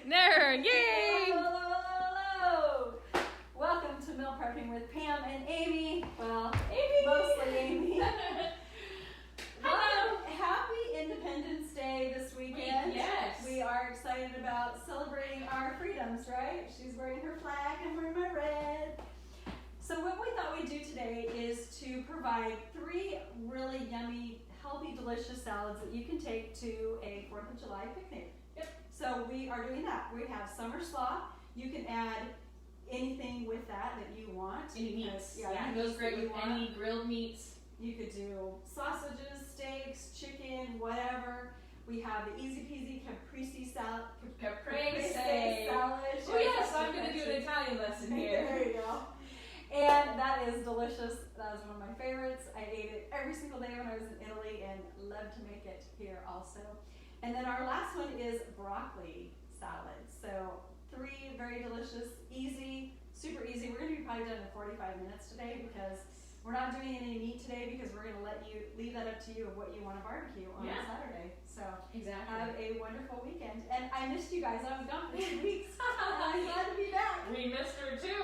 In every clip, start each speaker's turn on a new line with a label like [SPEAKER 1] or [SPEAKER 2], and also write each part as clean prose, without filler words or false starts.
[SPEAKER 1] There, yay!
[SPEAKER 2] Hello! Welcome to Meal Prepping with Pam and Amy. Well, Amy! Mostly Amy.
[SPEAKER 1] Hello!
[SPEAKER 2] Happy Independence Day this weekend.
[SPEAKER 1] Yes.
[SPEAKER 2] We are excited about celebrating our freedoms, right? She's wearing her flag, I'm wearing my red. So what we thought we'd do today is to provide 3 really yummy, healthy, delicious salads that you can take to a 4th of July picnic.
[SPEAKER 1] Yep.
[SPEAKER 2] So we are doing that. We have summer slaw. You can add anything with that you want.
[SPEAKER 1] Any meats.
[SPEAKER 2] Yeah,
[SPEAKER 1] it goes great with
[SPEAKER 2] want.
[SPEAKER 1] any grilled meats.
[SPEAKER 2] You could do sausages, steaks, chicken, whatever. We have the easy peasy Caprese salad.
[SPEAKER 1] Caprese
[SPEAKER 2] salad.
[SPEAKER 1] Oh yes, I'm going to do an Italian lesson here.
[SPEAKER 2] There you go. And that is delicious. That was one of my favorites. I ate it every single day when I was in Italy and love to make it here also. And then our last one is broccoli salad. So 3 very delicious, easy, super easy. We're going to be probably done in 45 minutes today because we're not doing any meat today because we're going to let you leave that up to you of what you want to barbecue on Saturday. So
[SPEAKER 1] exactly.
[SPEAKER 2] Have a wonderful weekend. And I missed you guys. I was gone for 2 weeks. I'm glad to be back.
[SPEAKER 1] We missed her too.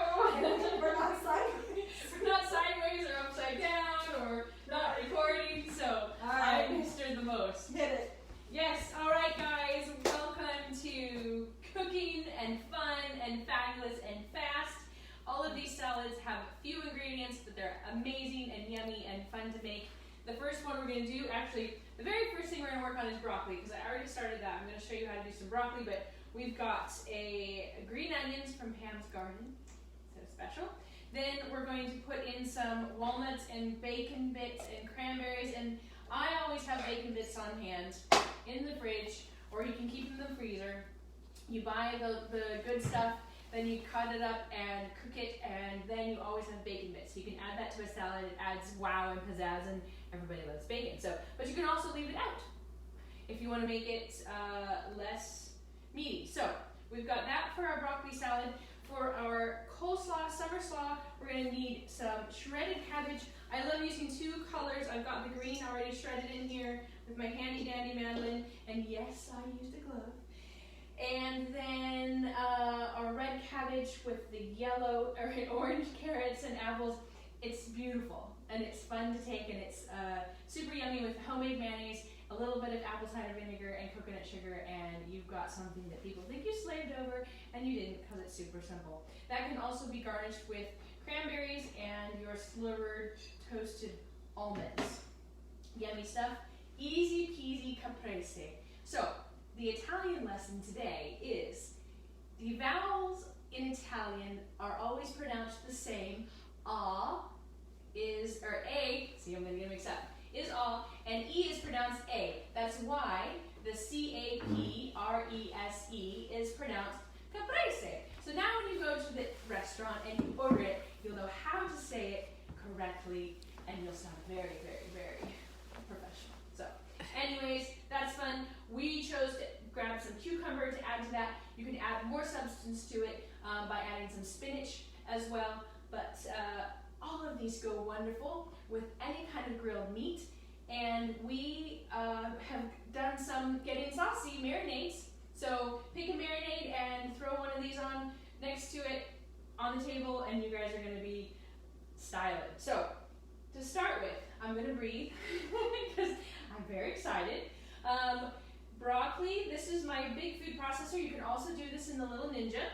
[SPEAKER 2] We're not sideways.
[SPEAKER 1] We're not sideways or upside down or not recording, so
[SPEAKER 2] Alright.
[SPEAKER 1] I missed her the most.
[SPEAKER 2] Hit it.
[SPEAKER 1] Yes, alright guys, welcome to Cooking and Fun and Fabulous and Fast. All of these salads have few ingredients, but they're amazing and yummy and fun to make. The first one we're going to do, actually, the very first thing we're going to work on is broccoli, because I already started that. I'm going to show you how to do some broccoli, but we've got green onions from Pam's garden, so special. Then we're going to put in some walnuts and bacon bits and cranberries, and I always have bacon bits on hand in the fridge, or you can keep them in the freezer. You buy the good stuff, then you cut it up and cook it, and then you always have bacon bits. So you can add that to a salad. It adds wow and pizzazz, and everybody loves bacon. So, but you can also leave it out if you want to make it less meaty. So we've got that for our broccoli salad. For our coleslaw, summer slaw, we're going to need some shredded cabbage. I love using 2 colors. I've got the green already shredded in here with my handy dandy mandolin, and yes, I used a glove. And then our red cabbage with the yellow or orange carrots and apples. It's beautiful and it's fun to take, and it's super yummy with homemade mayonnaise, a little bit of apple cider vinegar and coconut sugar, and you've got something that people think you slaved over and you didn't, because it's super simple. That can also be garnished with cranberries and your slivered toasted almonds. Yummy stuff. Easy peasy caprese. So the Italian lesson today is the vowels in Italian are always pronounced the same. A is, or A, see I'm going to get mixed up, is A, and E is pronounced A. That's why the Caprese is pronounced caprese. So now when you go to the restaurant and you order it, you'll know how to say it correctly, and you'll sound very, very, very professional. So anyways, that's fun. We chose to grab some cucumber to add to that. You can add more substance to it by adding some spinach as well. But all of these go wonderful with any kind of grilled meat. And we have done some getting saucy marinades. So pick a marinade and throw one of these on next to it on the table, and you guys are going to be styling. So to start with, I'm going to breathe because I'm very excited. Broccoli, this is my big food processor. You can also do this in the little Ninja,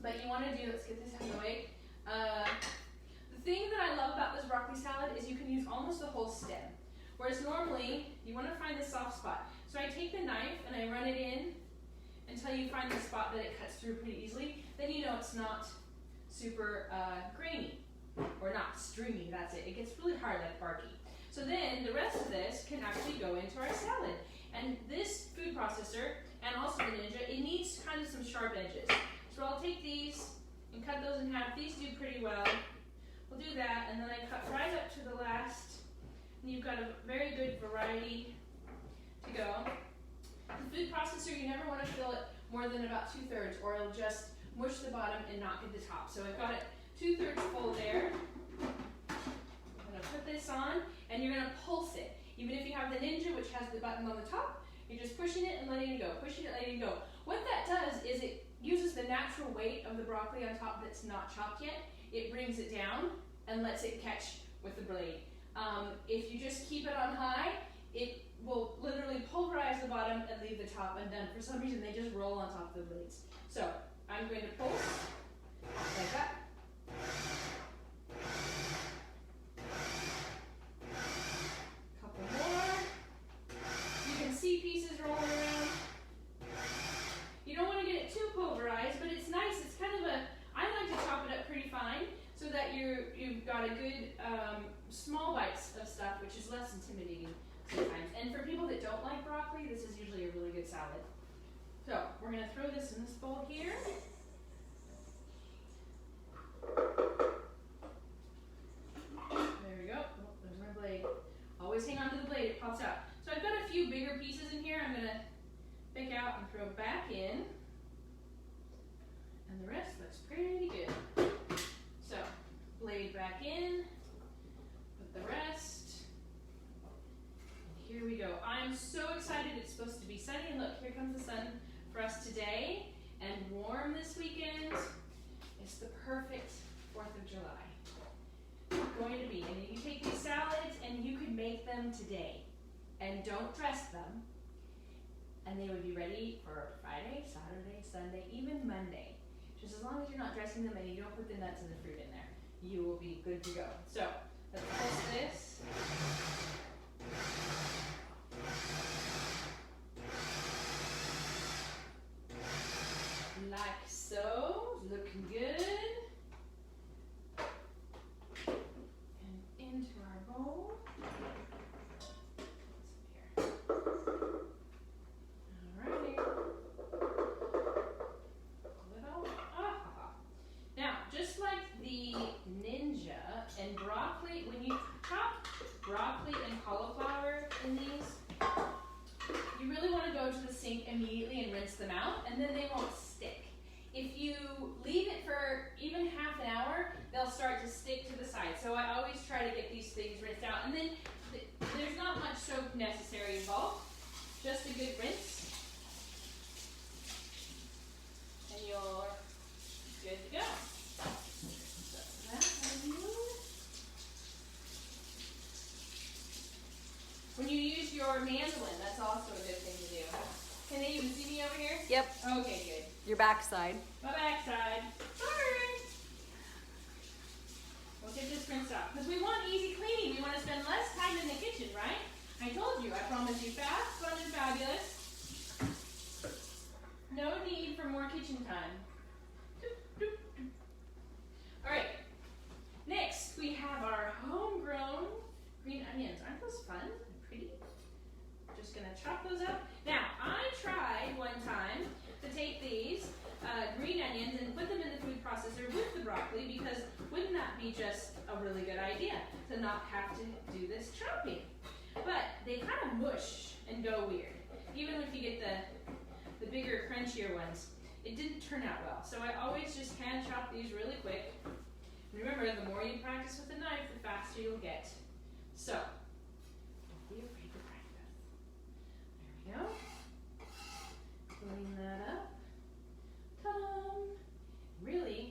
[SPEAKER 1] but you want to do, let's get this out of the way. The thing that I love about this broccoli salad is you can use almost the whole stem, whereas normally you want to find the soft spot. So I take the knife and I run it in until you find the spot that it cuts through pretty easily. Then you know it's not super grainy, or not stringy, that's it. It gets really hard like barky. So then the rest of this can actually go into our salad. And this food processor, and also the Ninja, it needs kind of some sharp edges. So I'll take these and cut those in half. These do pretty well. We'll do that, and then I cut right up to the last. And you've got a very good variety to go. The food processor, you never want to fill it more than about 2/3, or it'll just mush the bottom and not get the top. So I've got it 2/3 full there. I'm going to put this on, and you're going to pulse it. Even if you have the Ninja, which has the button on the top, you're just pushing it and letting it go, pushing it, letting it go. What that does is it broccoli on top that's not chopped yet, it brings it down and lets it catch with the blade. If you just keep it on high, it will literally pulverize the bottom and leave the top undone. For some reason, they just roll on top of the blades. So I'm going to pulse like that. Couple more. You can see pieces rolling around. You don't want to get it too pulverized, but it's nice. It's kind of I like to chop it up pretty fine so that you've got a good small bites of stuff, which is less intimidating sometimes. And for people that don't like broccoli, this is usually a really good salad. So we're going to throw this in this bowl here. There we go. Oh, there's my blade. Always hang on to the blade, it pops out. So I've got a few bigger pieces in here. I'm going to pick out and throw back in. And the rest looks pretty good. So, blade back in, put the rest. And here we go. I'm so excited. It's supposed to be sunny. And look, here comes the sun for us today. And warm this weekend. It's the perfect 4th of July. It's going to be. And you take these salads and you could make them today. And don't dress them. And they would be ready for Friday, Saturday, Sunday, even Monday. Just as long as you're not dressing them and you don't put the nuts and the fruit in there, you will be good to go. So let's pulse this. Like so, looking good. And into our bowl. Alrighty. Now, just like the Ninja and broccoli, when you chop broccoli and cauliflower in these, you really want to go to the sink immediately and rinse them out, and then they won't stick. If you leave it for even half an hour, they'll start to stick to the side. So I always try to get these things rinsed out. And then there's not much soap necessary involved, just a good rinse. And you're good to go. So that when you use your mandolin, that's also a good thing to do. Can they even see me over here?
[SPEAKER 2] Yep.
[SPEAKER 1] Okay, good.
[SPEAKER 2] Your backside.
[SPEAKER 1] My backside. Sorry. We'll get this rinsed out. Because we want easy cleaning. We want to spend less time in the kitchen, right? I told you. I promised you fast, fun, and fabulous. No need for more kitchen time. Alright. Next, we have our homegrown green onions. Aren't those fun and pretty? Just going to chop those up. Now, I tried one time to take these green onions and put them in the food processor with the broccoli, because wouldn't that be just a really good idea to not have to do this chopping? But they kind of mush and go weird. Even if you get the bigger, crunchier ones, it didn't turn out well. So I always just hand chop these really quick. Remember, the more you practice with the knife, the faster you'll get. So, don't be afraid to practice. There we go. Clean that up. Ta-da! Really,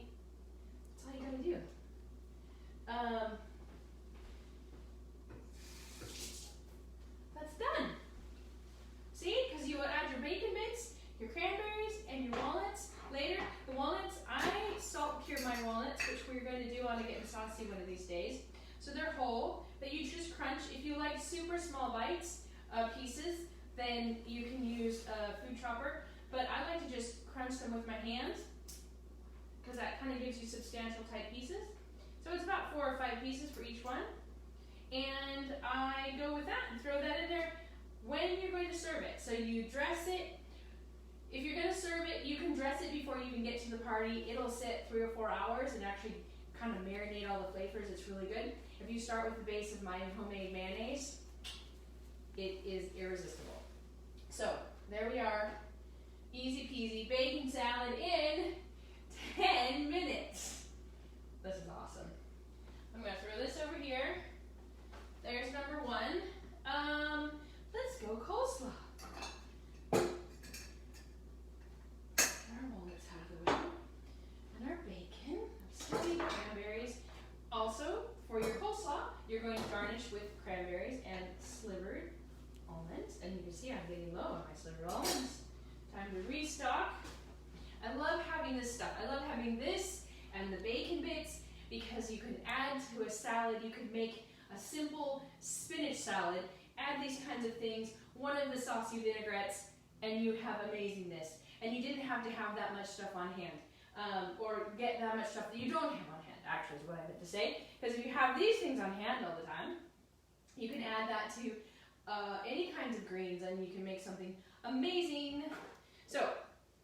[SPEAKER 1] that's all you gotta do. That's done. See? Because you will add your bacon bits, your cranberries, and your walnuts later. The walnuts, I salt cure my walnuts, which we're going to do on a Getting Saucy one of these days. So they're whole, but you just crunch. If you like super small bites, pieces, then you can use a food chopper. But I like to just crunch them with my hands, because that kind of gives you substantial type pieces. So it's about 4 or 5 pieces for each one. And I go with that and throw that in there when you're going to serve it. So you dress it. If you're going to serve it, you can dress it before you even get to the party. It'll sit 3 or 4 hours and actually kind of marinate all the flavors. It's really good. If you start with the base of my homemade mayonnaise, it is irresistible. So there we are. Easy peasy bacon salad in 10 minutes. This is awesome. I'm going to throw this over here. There's number 1. Let's go coleslaw. Get our walnuts out of the way. And our broccoli stock. I love having this stuff. I love having this and the bacon bits because you can add to a salad. You could make a simple spinach salad, add these kinds of things, one of the saucy vinaigrettes, and you have amazingness. And you didn't have to have that much stuff on hand, or get that much stuff that you don't have on hand, actually is what I meant to say. Because if you have these things on hand all the time, you can add that to any kinds of greens and you can make something amazing. So,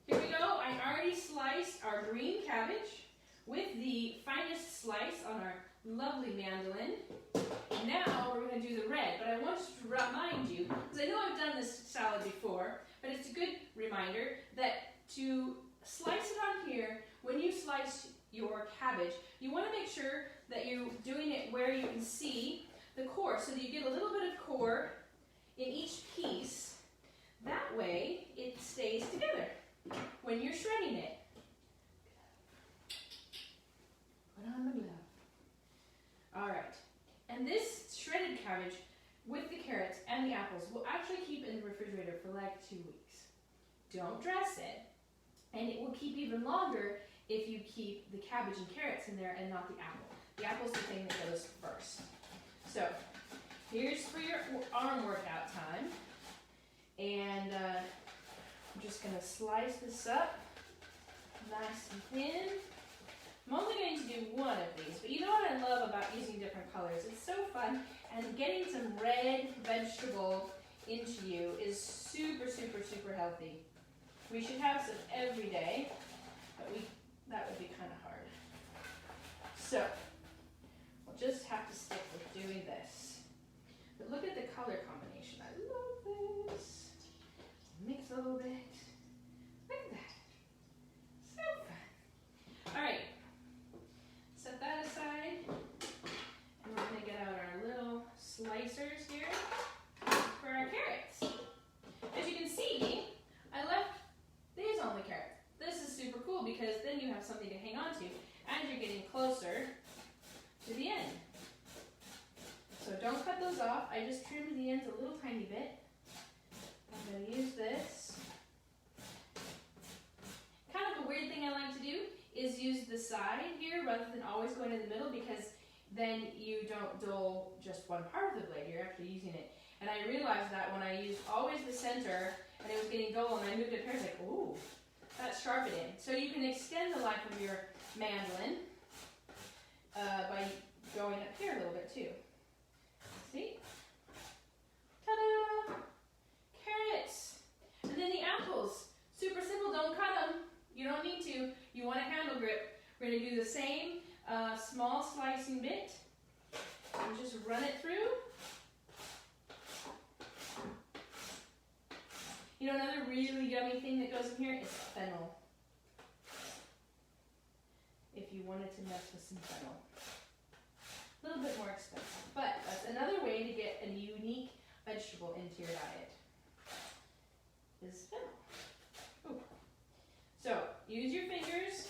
[SPEAKER 1] here we go. I already sliced our green cabbage with the finest slice on our lovely mandolin. Now we're going to do the red, but I want to remind you, because I know I've done this salad before, but it's a good reminder that to slice it on here, when you slice your cabbage, you want to make sure that you're doing it where you can see the core, so that you get a little bit of core in each piece. That way it stays together when you're shredding it. Put on the glove. Alright, and this shredded cabbage with the carrots and the apples will actually keep in the refrigerator for like 2 weeks. Don't dress it, and it will keep even longer if you keep the cabbage and carrots in there and not the apple. The apple's the thing that goes first. So, here's for your arm workout time. And I'm just going to slice this up nice and thin. I'm only going to do one of these, but you know what I love about using different colors? It's so fun, and getting some red vegetable into you is super, super, super healthy. We should have some every day, but that would be kind of hard. So, we'll just have to stick with doing this. But look at the color combination. I love this. Mix a little bit. Look at that. So fun. All right. Set that aside. And we're going to get out our little slicers here for our carrots. As you can see, I left these on the carrot. This is super cool because then you have something to hang on to as you're getting closer to the end. So don't cut those off. I just trimmed the ends a little tiny bit. I'm going to use this. Kind of a weird thing I like to do is use the side here rather than always going in the middle, because then you don't dull just one part of the blade. You're actually using it. And I realized that when I used always the center and it was getting dull and I moved it here, I was like, ooh, that's sharpening. So you can extend the life of your mandolin by going up here a little bit too. See? Ta-da! Carrots. And then the apples. Super simple, don't cut them. You don't need to. You want a handle grip. We're going to do the same small slicing bit. And just run it through. You know, another really yummy thing that goes in here is fennel. If you wanted to mess with some fennel. A little bit more expensive, but that's another way to get a unique vegetable into your diet. Is fennel. Ooh. So, use your fingers,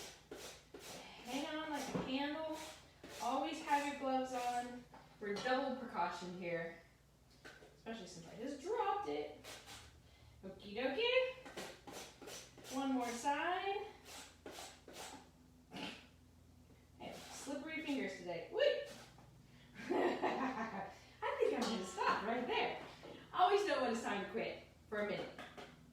[SPEAKER 1] hang on like a candle, always have your gloves on. We're double precaution here, especially since I just dropped it. Okie dokie. One more side. Hey, slippery fingers today. Wait. I think I'm going to stop right there. I always know when it's time to quit for a minute.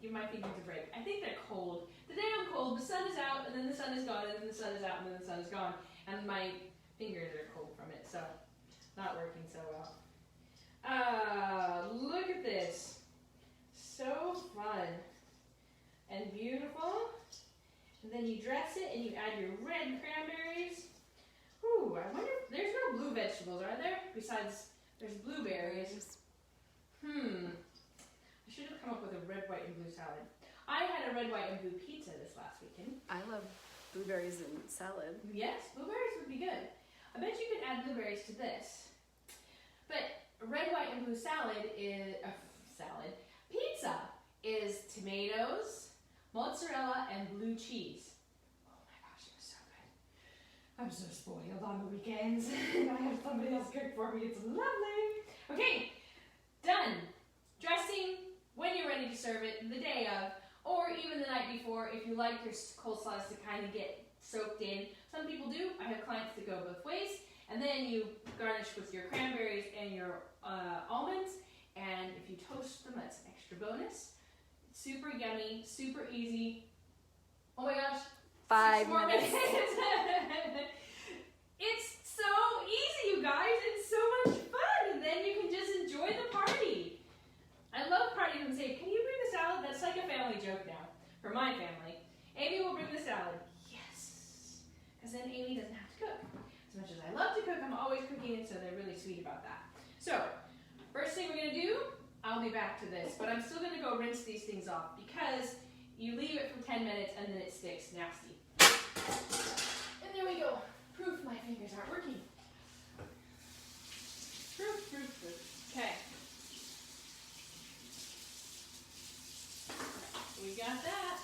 [SPEAKER 1] Give my fingers a break. I think they're cold. Today I'm cold. The sun is out, and then the sun is gone, and then the sun is out, and then the sun is gone. And my fingers are cold from it, so not working so well. Look at this. So fun and beautiful. And then you dress it, and you add your red cranberries. Ooh, I wonder if there's no blue vegetables, are there? Besides, there's blueberries. I should have come up with a red, white, and blue salad. I had a red, white, and blue pizza this last weekend.
[SPEAKER 2] I love blueberries in salad.
[SPEAKER 1] Yes, blueberries would be good. I bet you could add blueberries to this. But red, white, and blue salad is pizza is tomatoes, mozzarella, and blue cheese. Oh my gosh, it was so good. I'm so spoiled on the weekends. I have somebody else cook for me. It's lovely. Okay, done. Dressing when you're ready to serve it the day of, or even the night before if you like your coleslaws to kind of get soaked in. Some people do. I have clients that go both ways. And then you garnish with your cranberries and your almonds. And if you toast them, that's an extra bonus. Super yummy, super easy. Oh my gosh.
[SPEAKER 2] 5
[SPEAKER 1] 6 more
[SPEAKER 2] minutes.
[SPEAKER 1] It's so easy, you guys. It's so much fun. And then you can just enjoy the party. I love parties and say, can you bring the salad? That's like a family joke now for my family. Amy will bring the salad. Yes. Because then Amy doesn't have to cook. As much as I love to cook, I'm always cooking it, so they're really sweet about that. So, first thing we're going to do, I'll be back to this, but I'm still going to go rinse these things off because you leave it for 10 minutes and then it sticks nasty. And there we go. Proof my fingers aren't working. Proof. Okay. We got that.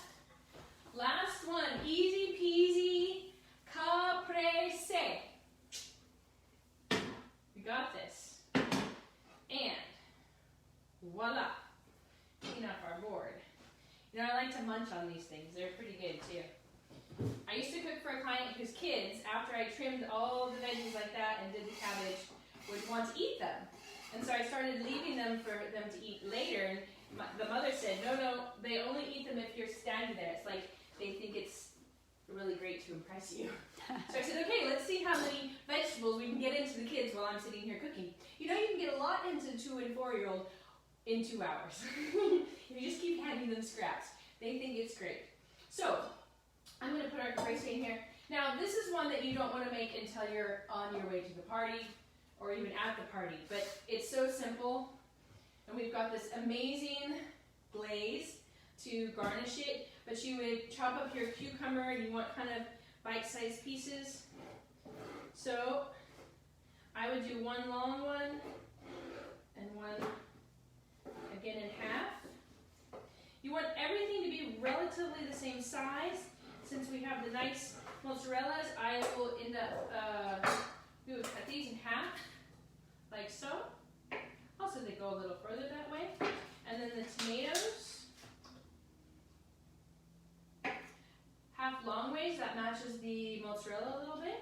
[SPEAKER 1] Last one, easy peasy, Caprese. We got this. And voila, clean up our board. You know, I like to munch on these things. They're pretty good too. I used to cook for a client whose kids, after I trimmed all the veggies like that and did the cabbage, would want to eat them. And so I started leaving them for them to eat later. And the mother said, no, they only eat them if you're standing there. It's like they think it's really great to impress you. So I said, okay, let's see how many vegetables we can get into the kids while I'm sitting here cooking. You know, you can get a lot into 2 and 4-year-old in 2 hours. If you just keep handing them scraps. They think it's great. So I'm going to put our caprese in here. Now, this is one that you don't want to make until you're on your way to the party or even at the party. But it's so simple. And we've got this amazing glaze to garnish it. But you would chop up your cucumber and you want kind of bite-sized pieces. So I would do one long one and one again in half. You want everything to be relatively the same size. Since we have the nice mozzarellas, I will end up cut these in half, like so. Also, they go a little further that way. And then the tomatoes, half long ways, that matches the mozzarella a little bit.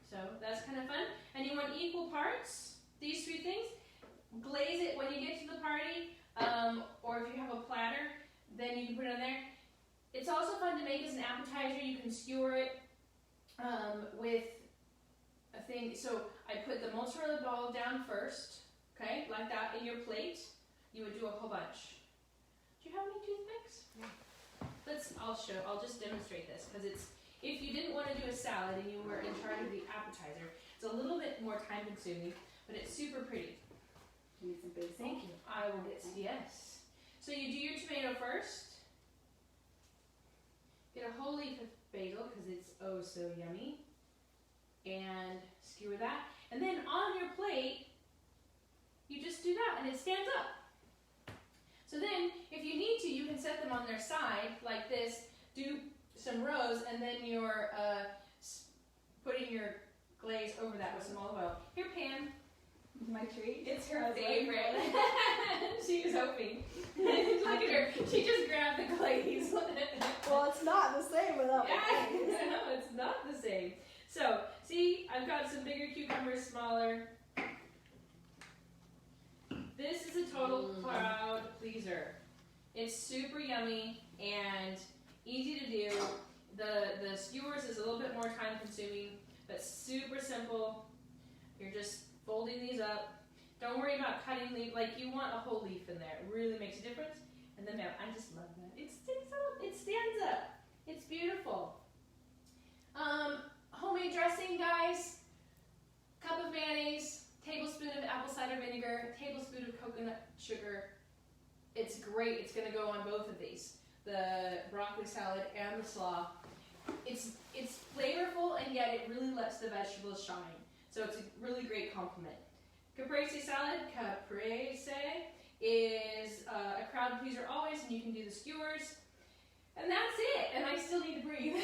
[SPEAKER 1] So that's kind of fun. And you want equal parts, these 3 things. Glaze it when you get to the party, or if you have a platter, then you can put it on there. It's also fun to make as an appetizer. You can skewer it with a thing. So I put the mozzarella ball down first, okay, like that in your plate. You would do a whole bunch. Do you have any toothpicks? Yeah. I'll just demonstrate this because it's, if you didn't want to do a salad and you were in charge of the appetizer, it's a little bit more time consuming, but it's super pretty.
[SPEAKER 2] You need some basil?
[SPEAKER 1] Thank you. I will get, yes. So you do your tomato first. Get a whole leaf of basil because it's oh so yummy. And skewer that. And then on your plate, you just do that and it stands up. So then, if you need to, you can set them on their side like this, do some rows, and then you're putting your glaze over that with some olive oil. Here, Pam.
[SPEAKER 2] My treat.
[SPEAKER 1] It's her favorite. She was hoping. Look at her. She just grabbed the glaze.
[SPEAKER 2] Well, it's not the same without the glaze.
[SPEAKER 1] No, it's not the same. So, see, I've got some bigger cucumbers, smaller. This is a total crowd pleaser. It's super yummy and easy to do. The skewers is a little bit more time consuming, but super simple. You're just folding these up. Don't worry about cutting leaf. Like, you want a whole leaf in there. It really makes a difference. And then I just love that. It sticks up. It stands up. It's beautiful. Homemade dressing, guys. Cup of mayonnaise, tablespoon of apple cider vinegar, tablespoon of coconut sugar. It's great. It's going to go on both of these, the broccoli salad and the slaw. It's flavorful, and yet it really lets the vegetables shine. So it's a really great compliment. Caprese salad, Caprese, is a crowd pleaser always, and you can do the skewers. And that's it. And I still need to breathe.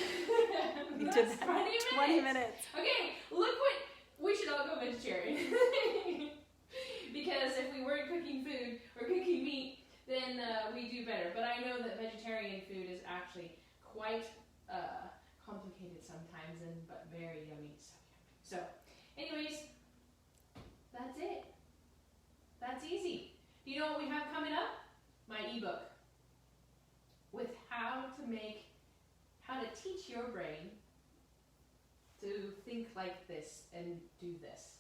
[SPEAKER 2] You
[SPEAKER 1] That's
[SPEAKER 2] did that
[SPEAKER 1] 20
[SPEAKER 2] minutes.
[SPEAKER 1] Okay, look what, we should all go vegetarian. Because if we weren't cooking food or cooking meat, then then we do better. But I know that vegetarian food is actually quite complicated sometimes, but very yummy. So anyways, that's it. That's easy. Do you know what we have coming up? My ebook with how to teach your brain to think like this and do this.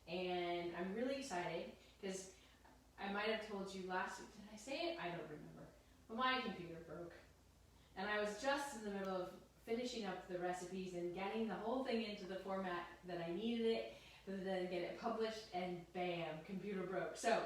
[SPEAKER 1] And I'm really excited because I might have told you last week. Did I say it? I don't remember. But my computer broke. And I was just in the middle of finishing up the recipes and getting the whole thing into the format that I needed it, and then get it published, and bam, computer broke. So,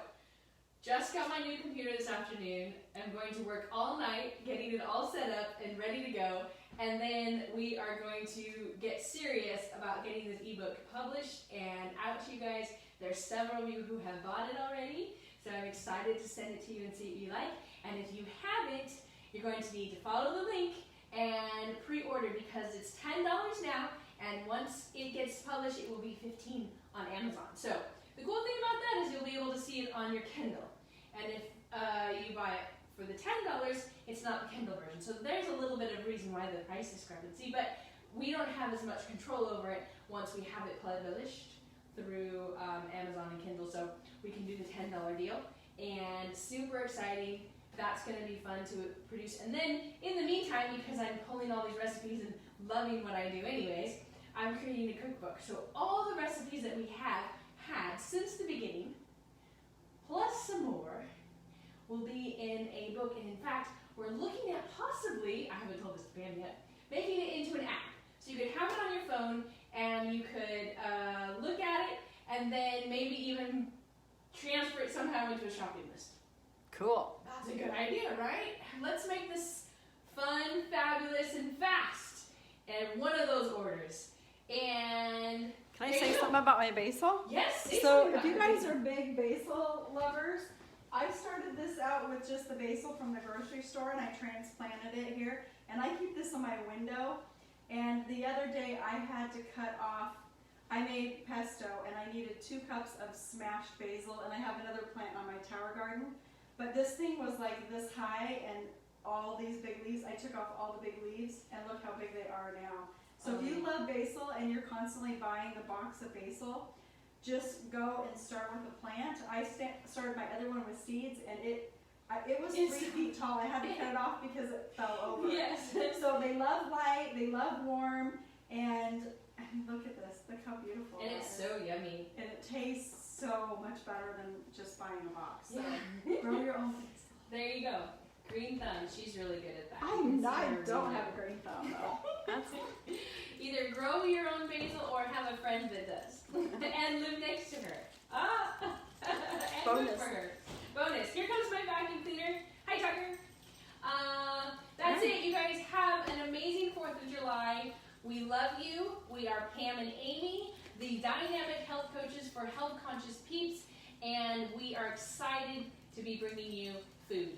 [SPEAKER 1] just got my new computer this afternoon. I'm going to work all night getting it all set up and ready to go. And then we are going to get serious about getting this ebook published and out to you guys. There's several of you who have bought it already, so I'm excited to send it to you and see what you like. And if you haven't, you're going to need to follow the link and pre-order because it's $10 now, and once it gets published, it will be $15 on Amazon. So the cool thing about that is you'll be able to see it on your Kindle. And if you buy it for the $10, it's not the Kindle version. So there's a little bit of reason why the price discrepancy, but we don't have as much control over it once we have it published through Amazon and Kindle. So we can do the $10 deal, and super exciting. That's going to be fun to produce. And then in the meantime, because I'm pulling all these recipes and loving what I do anyways, I'm creating a cookbook. So all the recipes that we have had since the beginning, plus some more, will be in a book. And in fact, we're looking at possibly, I haven't told this to Pam yet, making it into an app. So you could have it on your phone and you could look at it and then maybe even transfer it somehow into a shopping list.
[SPEAKER 2] Cool.
[SPEAKER 1] That's a good idea, right? Let's make this fun, fabulous, and fast. And one of those orders. And
[SPEAKER 2] can I say something about my basil?
[SPEAKER 1] Yes.
[SPEAKER 2] So if you guys are big basil lovers, I started this out with just the basil from the grocery store, and I transplanted it here. And I keep this on my window. And the other day I had to cut off, I made pesto, and I needed 2 cups of smashed basil, and I have another plant on my tower garden. But this thing was like this high, and all these big leaves, I took off all the big leaves, and look how big they are now. So if you love basil and you're constantly buying the box of basil, just go and start with a plant. I started my other one with seeds, and it was 3 feet tall. I had to cut it off because it fell over.
[SPEAKER 1] Yes.
[SPEAKER 2] So they love light, they love warm, and look at this. Look how beautiful
[SPEAKER 1] And it's so yummy.
[SPEAKER 2] And it tastes so much better than just buying a box. So
[SPEAKER 1] Yeah.
[SPEAKER 2] grow your own basil.
[SPEAKER 1] There you go. Green thumb. She's really good at that.
[SPEAKER 2] I don't have a green thumb though. That's
[SPEAKER 1] Either grow your own basil or have a friend that does. And live next to her. And
[SPEAKER 2] Bonus.
[SPEAKER 1] cook for her. Bonus. Here comes my vacuum cleaner. Hi, Tucker. That's it. You guys have an amazing 4th of July. We love you. We are Pam and Amy, the dynamic health coaches for health conscious peeps, and we are excited to be bringing you food.